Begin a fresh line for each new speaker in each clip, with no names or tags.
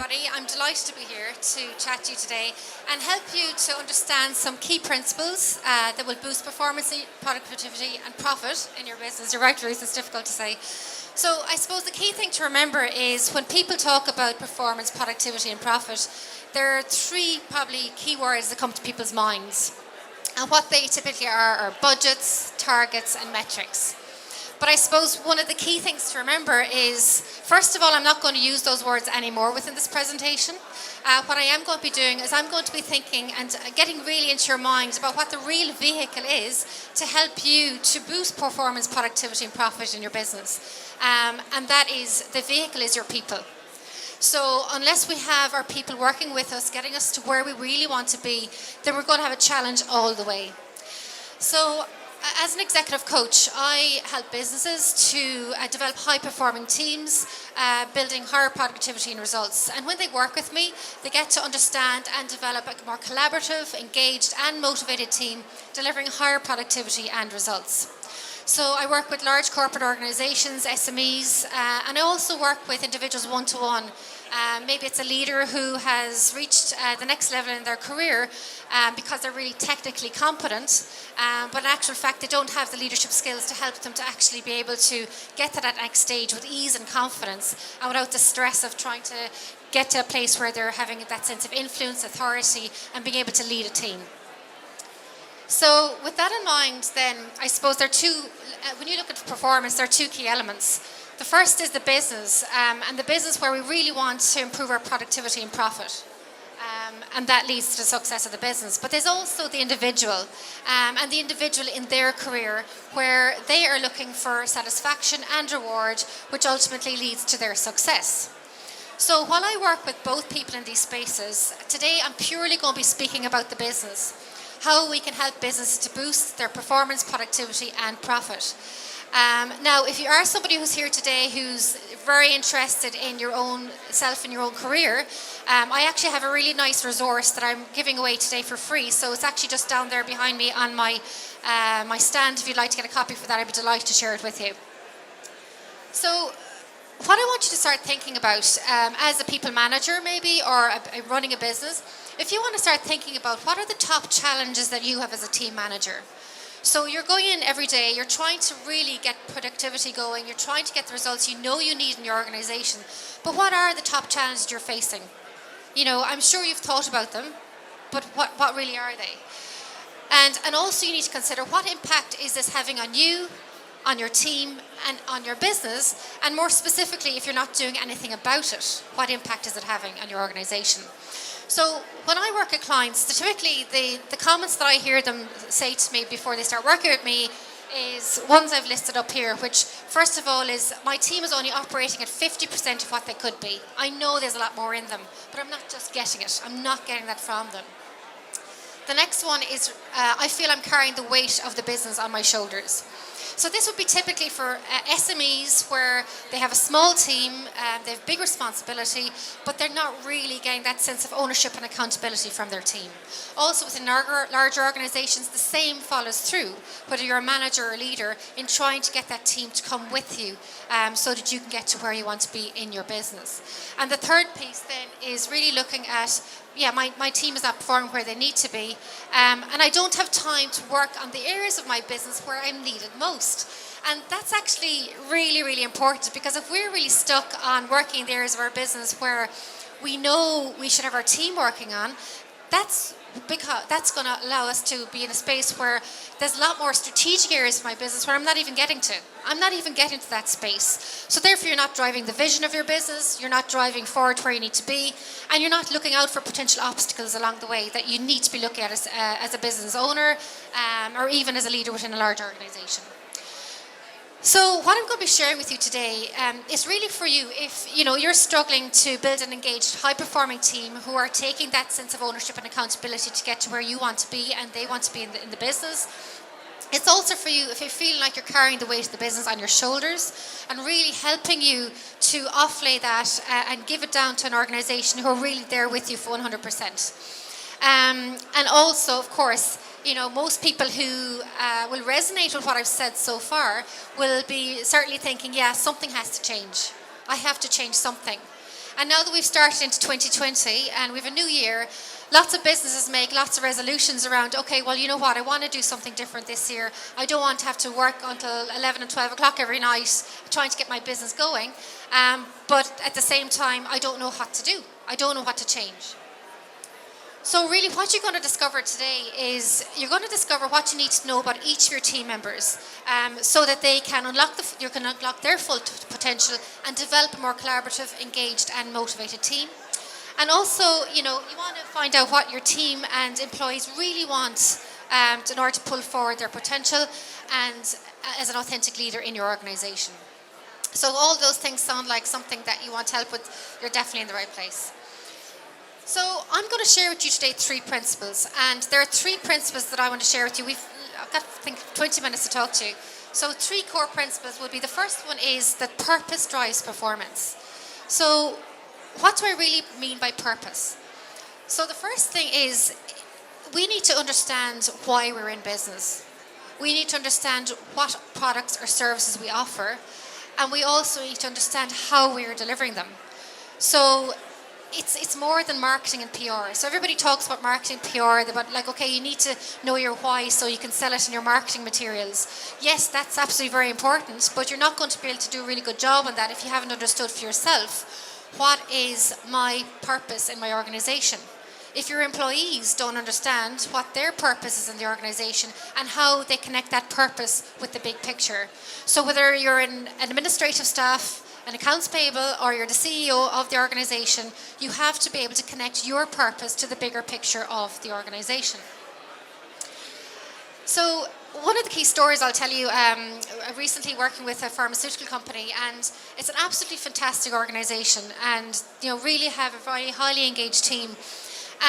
everybody. I'm delighted to be here to chat to you today and help you to understand some key principles that will boost performance, productivity and profit in your business. You're right, Ruth, it's difficult to say. So I suppose the key thing to remember is when people talk about performance, productivity and profit, there are three probably key words that come to people's minds. And what they typically are budgets, targets and metrics. But I suppose one of the key things to remember is, first of all, I'm not going to use those words anymore within this presentation. What I am going to be doing is I'm going to be thinking and getting really into your mind about what the real vehicle is to help you to boost performance, productivity and profit in your business. And that is, the vehicle is your people. So unless we have our people working with us, getting us to where we really want to be, then we're going to have a challenge all the way. So as an executive coach, I help businesses to develop high-performing teams, building higher productivity and results. And when they work with me, they get to understand and develop a more collaborative, engaged and motivated team, delivering higher productivity and results. So I work with large corporate organizations, SMEs, and I also work with individuals one-to-one. Maybe it's a leader who has reached the next level in their career because they're really technically competent, but in actual fact they don't have the leadership skills to help them to actually be able to get to that next stage with ease and confidence and without the stress of trying to get to a place where they're having that sense of influence, authority and being able to lead a team. So with that in mind, then I suppose there are two, when you look at performance, there are two key elements. The first is the business, and the business where we really want to improve our productivity and profit. And that leads to the success of the business. But there's also the individual, and the individual in their career where they are looking for satisfaction and reward, which ultimately leads to their success. So while I work with both people in these spaces, today I'm purely going to be speaking about the business. How we can help businesses to boost their performance, productivity and profit. Now, if you are somebody who's here today who's very interested in your own self and your own career, I actually have a really nice resource that I'm giving away today for free. So it's actually just down there behind me on my stand. If you'd like to get a copy for that, I'd be delighted to share it with you. So what I want you to start thinking about as a people manager maybe, or running a business, if you want to start thinking about what are the top challenges that you have as a team manager. So you're going in every day, you're trying to really get productivity going, you're trying to get the results you know you need in your organization, but what are the top challenges you're facing? You know, I'm sure you've thought about them, but what really are they? And also you need to consider what impact is this having on you, on your team and on your business, and more specifically, if you're not doing anything about it, what impact is it having on your organization? So when I work with clients, typically the comments that I hear them say to me before they start working with me is ones I've listed up here, which first of all is my team is only operating at 50% of what they could be. I know there's a lot more in them, but I'm not just getting it. I'm not getting that from them. The next one is I feel I'm carrying the weight of the business on my shoulders. So this would be typically for SMEs where they have a small team, they have big responsibility, but they're not really getting that sense of ownership and accountability from their team. Also within larger organizations, the same follows through, whether you're a manager or a leader, in trying to get that team to come with you so that you can get to where you want to be in your business. And the third piece then is really looking at, my team is not performing where they need to be, and I don't have time to work on the areas of my business where I'm needed most. And that's actually really, really important, because if we're really stuck on working in the areas of our business where we know we should have our team working on, that's going to allow us to be in a space where there's a lot more strategic areas of my business where I'm not even getting to. I'm not even getting to that space. So therefore you're not driving the vision of your business, you're not driving forward where you need to be, and you're not looking out for potential obstacles along the way that you need to be looking at as a business owner or even as a leader within a large organization. So what I'm going to be sharing with you today is really for you if you're struggling to build an engaged, high-performing team who are taking that sense of ownership and accountability to get to where you want to be and they want to be in the business. It's also for you if you're feeling like you're carrying the weight of the business on your shoulders and really helping you to offlay that and give it down to an organisation who are really there with you for 100%. And also, of course, most people who will resonate with what I've said so far will be certainly thinking, yeah, something has to change. I have to change something. And now that we've started into 2020 and we have a new year, lots of businesses make lots of resolutions around, okay, well, you know what, I want to do something different this year. I don't want to have to work until 11 and 12 o'clock every night trying to get my business going. But at the same time, I don't know what to do. I don't know what to change. So really what you're going to discover today is you're going to discover what you need to know about each of your team members so that they can you can unlock their full potential and develop a more collaborative, engaged and motivated team. And also, you want to find out what your team and employees really want in order to pull forward their potential and as an authentic leader in your organization. So all those things sound like something that you want help with. You're definitely in the right place. So I'm going to share with you today 3 principles, and there are 3 principles that I want to share with you. I've got, I think, 20 minutes to talk to you. So 3 core principles would be, the first one is that purpose drives performance. So what do I really mean by purpose? So the first thing is we need to understand why we're in business. We need to understand what products or services we offer, and we also need to understand how we are delivering them. So it's more than marketing and PR. So everybody talks about marketing and PR, about like, okay, you need to know your why so you can sell it in your marketing materials. Yes, that's absolutely very important, but you're not going to be able to do a really good job on that if you haven't understood for yourself, what is my purpose in my organization? If your employees don't understand what their purpose is in the organization and how they connect that purpose with the big picture. So whether you're an administrative staff, an accounts payable, or you're the CEO of the organization, you have to be able to connect your purpose to the bigger picture of the organization. So one of the key stories I'll tell you, I'm recently working with a pharmaceutical company, and it's an absolutely fantastic organization, and really have a very highly engaged team.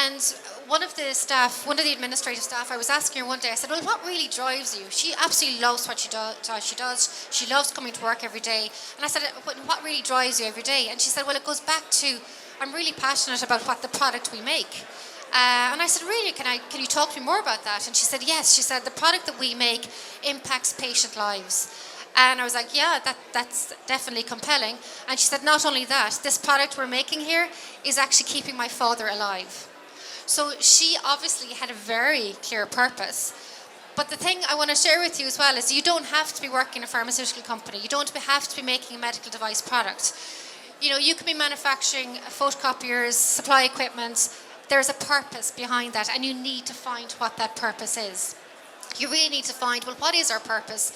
And one of the administrative staff, I was asking her one day, I said, well, what really drives you? She absolutely loves what she does. She loves coming to work every day. And I said, what really drives you every day? And she said, well, it goes back to, I'm really passionate about what the product we make. And I said, really, can you talk to me more about that? And she said, yes. She said, the product that we make impacts patient lives. And I was like, yeah, that's definitely compelling. And she said, not only that, this product we're making here is actually keeping my father alive. So she obviously had a very clear purpose. But the thing I want to share with you as well is you don't have to be working in a pharmaceutical company. You don't have to be making a medical device product. You could be manufacturing photocopiers, supply equipment. There's a purpose behind that, and you need to find what that purpose is. You really need to find, well, what is our purpose?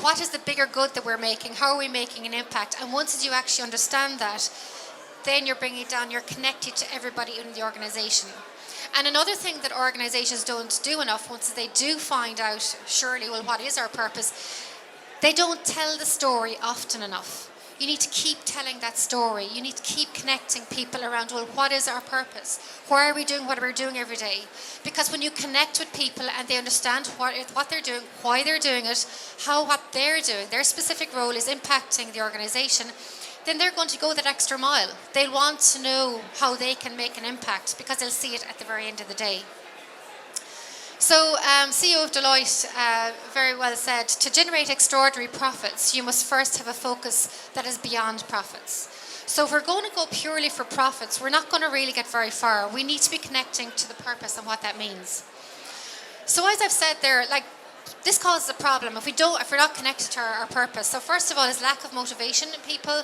What is the bigger good that we're making? How are we making an impact? And once you actually understand that, then you're bringing it down, you're connected to everybody in the organization. And another thing that organizations don't do enough, once they do find out, surely, well, what is our purpose? They don't tell the story often enough. You need to keep telling that story. You need to keep connecting people around, well, what is our purpose? Why are we doing what we're doing every day? Because when you connect with people and they understand what they're doing, why they're doing it, how what they're doing, their specific role is impacting the organization, then they're going to go that extra mile. They'll want to know how they can make an impact because they'll see it at the very end of the day. So CEO of Deloitte very well said, to generate extraordinary profits, you must first have a focus that is beyond profits. So if we're going to go purely for profits, we're not going to really get very far. We need to be connecting to the purpose and what that means. So as I've said there, this causes a problem if we're not connected to our purpose. So first of all is lack of motivation in people.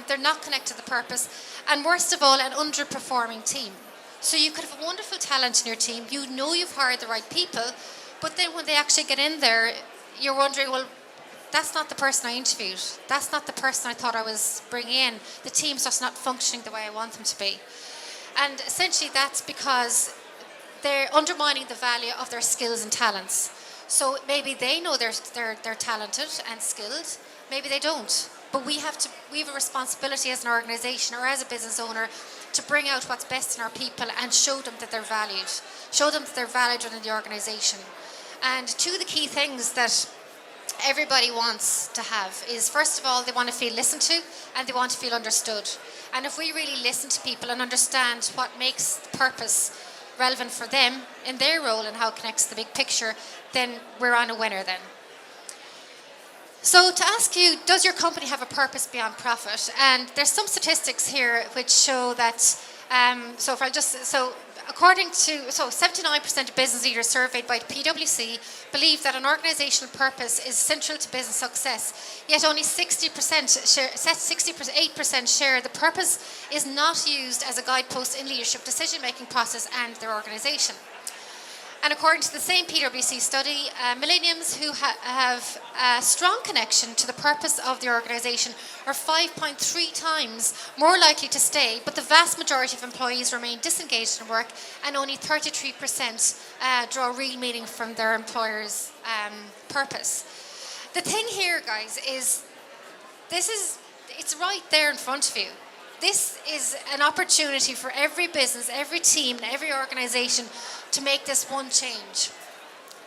They're not connected to the purpose. And worst of all, an underperforming team. So you could have a wonderful talent in your team. You know you've hired the right people, but then when they actually get in there, you're wondering, well, that's not the person I interviewed. That's not the person I thought I was bringing in. The team's just not functioning the way I want them to be. And essentially that's because they're undermining the value of their skills and talents. So maybe they know they're talented and skilled. Maybe they don't. But we have a responsibility as an organization or as a business owner to bring out what's best in our people and show them that they're valued. Show them that they're valued within the organization. And two of the key things that everybody wants to have is, first of all, they want to feel listened to and they want to feel understood. And if we really listen to people and understand what makes the purpose relevant for them in their role and how it connects to the big picture, then we're on a winner then. So to ask you, does your company have a purpose beyond profit? And there's some statistics here which show that, according to, 79% of business leaders surveyed by PwC believe that an organizational purpose is central to business success. Yet only 68% share the purpose is not used as a guidepost in leadership decision-making process and their organization. And according to the same PwC study, millennials who have a strong connection to the purpose of the organisation are 5.3 times more likely to stay, but the vast majority of employees remain disengaged in work, and only 33% draw real meaning from their employer's purpose. The thing here, guys, is it's right there in front of you. This is an opportunity for every business, every team, and every organisation to make this one change.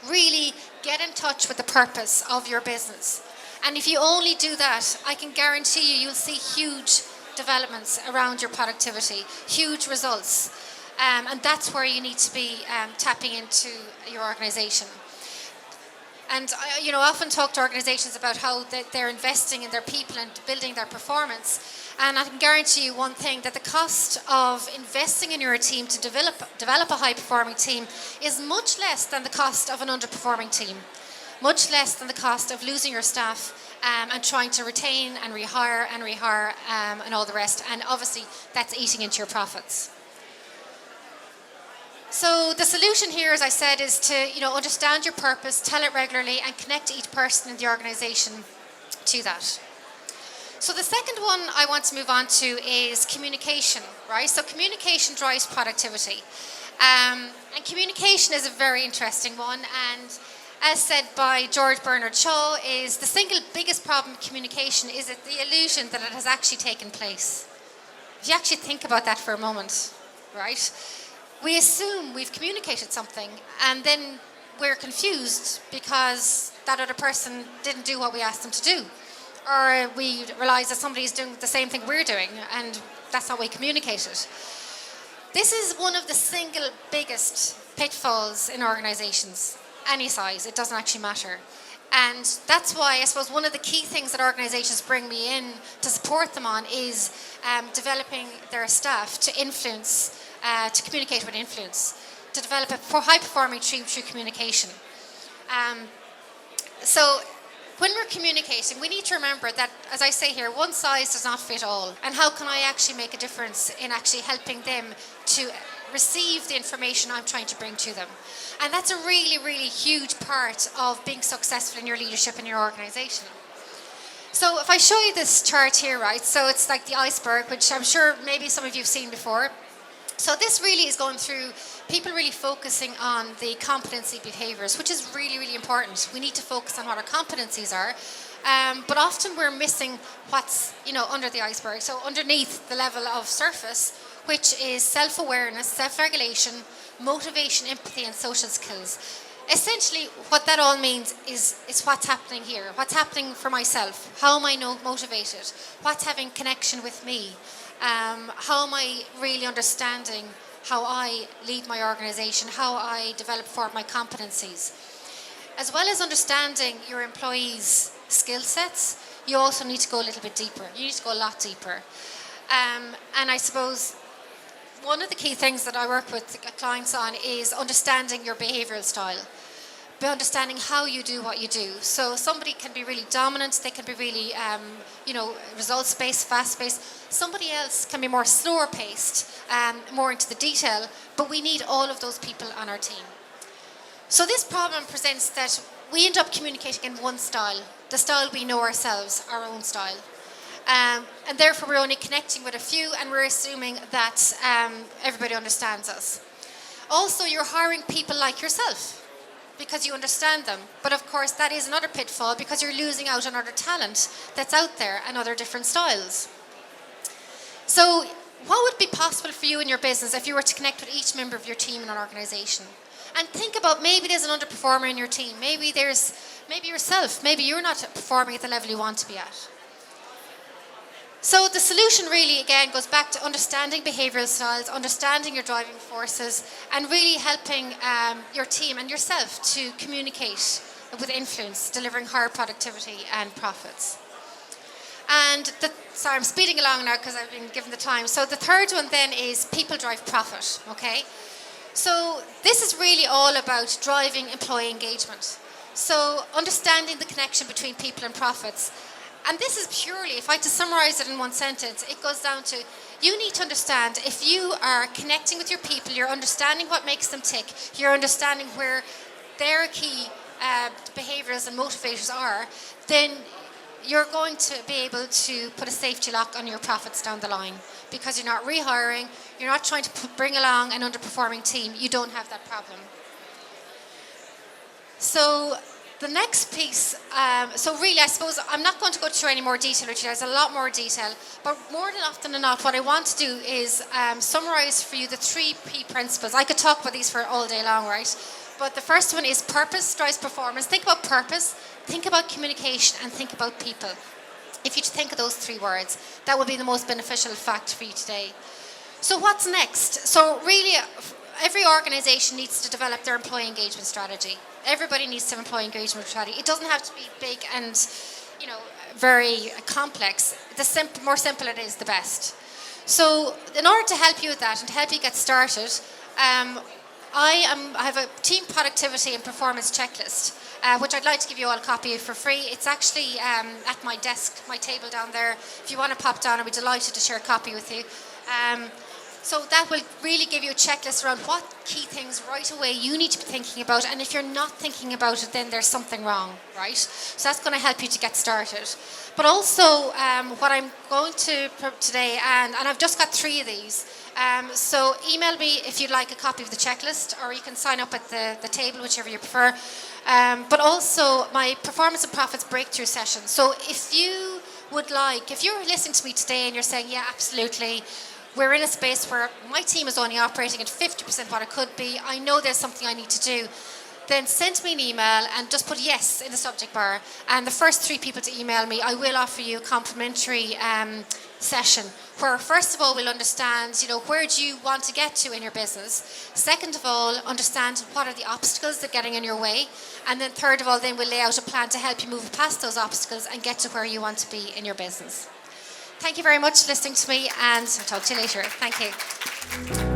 Really get in touch with the purpose of your business. And if you only do that, I can guarantee you'll see huge developments around your productivity, huge results. And that's where you need to be tapping into your organisation. And I often talk to organisations about how they're investing in their people and building their performance. And I can guarantee you one thing, that the cost of investing in your team to develop a high-performing team is much less than the cost of an underperforming team, much less than the cost of losing your staff and trying to retain and rehire and all the rest. And obviously, that's eating into your profits. So the solution here, as I said, is to understand your purpose, tell it regularly, and connect each person in the organisation to that. So the second one I want to move on to is communication, right? So communication drives productivity. And communication is a very interesting one. And as said by George Bernard Shaw, is the single biggest problem with communication is the illusion that it has actually taken place. If you actually think about that for a moment, right? We assume we've communicated something, and then we're confused because that other person didn't do what we asked them to do. Or we realise that somebody's doing the same thing we're doing, and that's how we communicated. This is one of the single biggest pitfalls in organisations, any size. It doesn't actually matter. And that's why I suppose one of the key things that organisations bring me in to support them on is developing their staff to influence, to communicate with influence, to develop a high-performing team through communication. So when we're communicating, we need to remember that, as I say here, one size does not fit all. And how can I actually make a difference in actually helping them to receive the information I'm trying to bring to them? And that's a really, really huge part of being successful in your leadership in your organisation. So if I show you this chart here, right, so it's like the iceberg, which I'm sure maybe some of you have seen before. So this really is going through people really focusing on the competency behaviours, which is really, really important. We need to focus on what our competencies are, but often we're missing what's under the iceberg. So underneath the level of surface, which is self-awareness, self-regulation, motivation, empathy, and social skills. Essentially, what that all means is what's happening here. What's happening for myself? How am I motivated? What's having connection with me? How am I really understanding how I lead my organisation, how I develop forward my competencies? As well as understanding your employees' skill sets, you also need to go a little bit deeper. You need to go a lot deeper. And I suppose one of the key things that I work with clients on is understanding your behavioural style, by understanding how you do what you do. So somebody can be really dominant, they can be really, results-based, fast-paced. Somebody else can be more slower-paced, more into the detail, but we need all of those people on our team. So this problem presents that we end up communicating in one style, the style we know ourselves, our own style. And therefore we're only connecting with a few, and we're assuming that everybody understands us. Also, you're hiring people like yourself because you understand them. But of course, that is another pitfall because you're losing out on other talent that's out there and other different styles. So what would be possible for you in your business if you were to connect with each member of your team in an organisation? And think about, maybe there's an underperformer in your team. Maybe yourself. Maybe you're not performing at the level you want to be at. So the solution really, again, goes back to understanding behavioural styles, understanding your driving forces, and really helping your team and yourself to communicate with influence, delivering higher productivity and profits. And sorry, I'm speeding along now because I've been given the time. So the third one then is people drive profit, okay? So this is really all about driving employee engagement. So understanding the connection between people and profits. And this is purely, if I had to summarize it in one sentence, it goes down to, you need to understand if you are connecting with your people, you're understanding what makes them tick, you're understanding where their key behaviours and motivators are, then you're going to be able to put a safety lock on your profits down the line, because you're not rehiring, you're not trying to bring along an underperforming team. You don't have that problem. So the next piece, so really I suppose I'm not going to go through any more detail, Richard. There's a lot more detail, but more than often than not, what I want to do is summarise for you the 3 P principles. I could talk about these for all day long, right? But the first one is purpose drives performance. Think about purpose, think about communication, and think about people. If you think of those 3 words, that will be the most beneficial fact for you today. So what's next? So really, every organisation needs to develop their employee engagement strategy. Everybody needs to have employee engagement strategy. It doesn't have to be big and, very complex. The more simple it is, the best. So in order to help you with that and to help you get started, I have a team productivity and performance checklist, which I'd like to give you all a copy of for free. It's actually at my desk, my table down there. If you want to pop down, I'd be delighted to share a copy with you. So that will really give you a checklist around what key things right away you need to be thinking about. And if you're not thinking about it, then there's something wrong, right? So that's going to help you to get started. But also what I'm going to today, and I've just got 3 of these. So email me if you'd like a copy of the checklist, or you can sign up at the table, whichever you prefer. But also my performance and profits breakthrough session. So if you would like, if you're listening to me today and you're saying, yeah, absolutely, we're in a space where my team is only operating at 50% what it could be, I know there's something I need to do, then send me an email and just put yes in the subject bar. And the first 3 people to email me, I will offer you a complimentary session where, first of all, we'll understand, where do you want to get to in your business? Second of all, understand what are the obstacles that are getting in your way? And then third of all, then we'll lay out a plan to help you move past those obstacles and get to where you want to be in your business. Thank you very much for listening to me, and I'll talk to you later. Thank you.